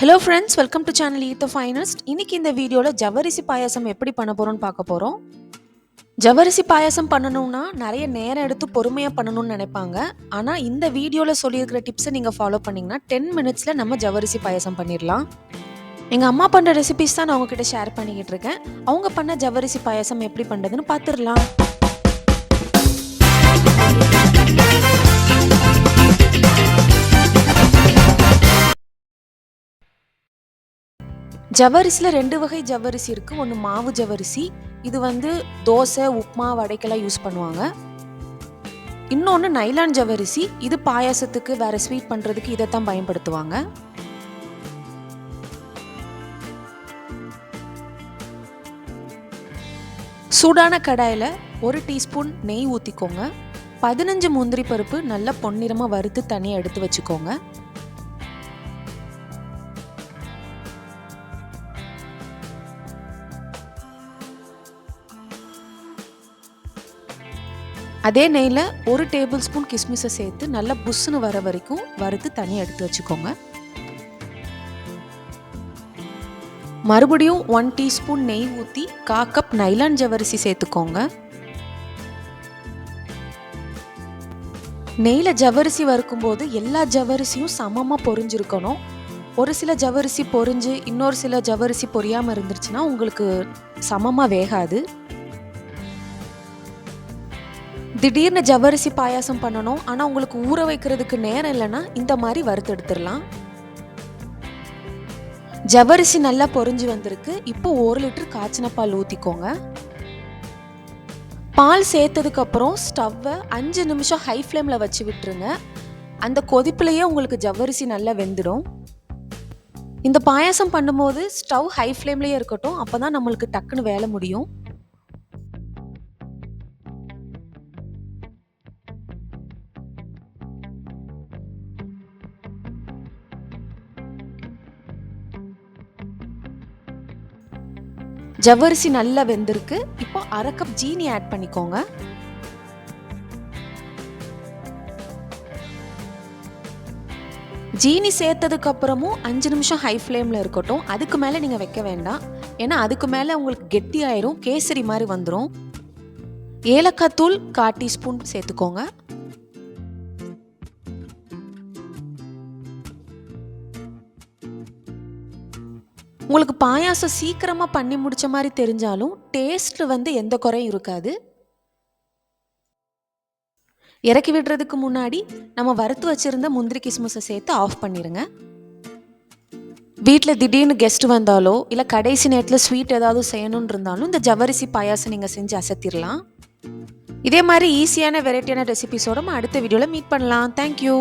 Hello friends, welcome to channel eat the finest. இன்னைக்கு இந்த வீடியோவில் ஜவ்வரிசி பாயாசம் எப்படி பண்ண போகிறோம்னு பார்க்க போகிறோம். ஜவ்வரிசி பாயாசம் பண்ணணும்னா நிறைய நேரம் எடுத்து பொறுமையாக பண்ணணும்னு நினைப்பாங்க. ஆனால் இந்த வீடியோவில் சொல்லியிருக்கிற டிப்ஸை நீங்கள் ஃபாலோ பண்ணிங்கன்னா 10 மினிட்ஸில் நம்ம ஜவ்வரிசி பாயாசம் பண்ணிடலாம். எங்கள் அம்மா பண்ணுற ரெசிபிஸ் தான் நான் உங்ககிட்ட ஷேர் பண்ணிக்கிட்டு இருக்கேன். அவங்க பண்ண ஜவ்வரிசி பாயாசம் எப்படி பண்ணுறதுன்னு பார்த்துடலாம். ஜவ்வரிசியில் 2 வகை ஜவ்வரிசி இருக்குது. ஒன்று மாவு ஜவ்வரிசி, இது தோசை, உப்புமா, வடைக்கெல்லாம் யூஸ் பண்ணுவாங்க. இன்னொன்று நைலான் ஜவ்வரிசி, இது பாயாசத்துக்கு வேறு ஸ்வீட் பண்ணுறதுக்கு இதைத்தான் பயன்படுத்துவாங்க. சூடான கடாயில் 1 டீஸ்பூன் நெய் ஊற்றிக்கோங்க. 15 முந்திரி பருப்பு நல்லா பொன்னிறமாக வறுத்து தனியாக எடுத்து வச்சுக்கோங்க. அதே நெய்யில் 1 டேபிள் ஸ்பூன் கிஸ்மிஸை சேர்த்து நல்லா புஷ்ஷுன்னு வர வரைக்கும் வறுத்து தனியாக எடுத்து வச்சுக்கோங்க. மறுபடியும் 1 டீஸ்பூன் நெய் ஊற்றி 1/4 கப் நைலான் ஜவ்வரிசி சேர்த்துக்கோங்க. நெய்யில் ஜவ்வரிசி வறுக்கும்போது எல்லா ஜவ்வரிசியும் சமமாக பொரிஞ்சிருக்கணும். ஒரு சில ஜவ்வரிசி பொரிஞ்சு இன்னொரு சில ஜவ்வரிசி பொரியாமல் இருந்துருச்சுன்னா உங்களுக்கு சமமாக வேகாது. திடீர்னு ஜவ்வரிசி பாயாசம் பண்ணணும், ஆனால் உங்களுக்கு ஊற வைக்கிறதுக்கு நேரம் இல்லைன்னா இந்த மாதிரி வறுத்து எடுத்துடலாம். ஜவ்வரிசி நல்லா பொரிஞ்சு வந்திருக்கு. இப்போ 1 லிட்டர் காய்ச்சின பால் ஊற்றிக்கோங்க. பால் சேர்த்ததுக்கப்புறம் ஸ்டவ்வை 5 நிமிஷம் ஹை ஃப்ளேமில் வச்சு விட்டுருங்க. அந்த கொதிப்புலையே உங்களுக்கு ஜவ்வரிசி நல்லா வெந்துடும். இந்த பாயாசம் பண்ணும்போது ஸ்டவ் ஹை ஃப்ளேம்லேயே இருக்கட்டும், அப்போ தான் நம்மளுக்கு டக்குன்னு வேலை முடியும். ஜவ்வரிசி நல்லா வெந்திருக்கு. இப்போ 1/2 கப் ஜீனி ஆட் பண்ணிக்கோங்க. ஜீனி சேர்த்ததுக்கு அப்புறமும் 5 நிமிஷம் ஹை ஃப்ளேமில் இருக்கட்டும். அதுக்கு மேலே நீங்கள் வைக்க வேண்டாம், ஏன்னா அதுக்கு மேலே உங்களுக்கு கெட்டி ஆயிரும், கேசரி மாதிரி வந்துடும். ஏலக்காய் தூள் 1/4 டீஸ்பூன் சேர்த்துக்கோங்க. உங்களுக்கு பாயாசம் சீக்கிரமாக பண்ணி முடிச்ச மாதிரி தெரிஞ்சாலும் டேஸ்ட்டில் எந்த குறையும் இருக்காது. இறக்கி விடுறதுக்கு முன்னாடி நம்ம வறுத்து வச்சுருந்த முந்திரி கிஸ்மிஸை சேர்த்து ஆஃப் பண்ணிடுங்க. வீட்டில் திடீர்னு கெஸ்ட் வந்தாலோ இல்லை கடைசி நேரத்தில் ஸ்வீட் ஏதாவது செய்யணுன்னு இருந்தாலும் இந்த ஜவ்வரிசி பாயாசம் நீங்கள் செஞ்சு அசத்திடலாம். இதே மாதிரி ஈஸியான வெரைட்டியான ரெசிபிஸோட அடுத்த வீடியோவில் மீட் பண்ணலாம். தேங்க்யூ.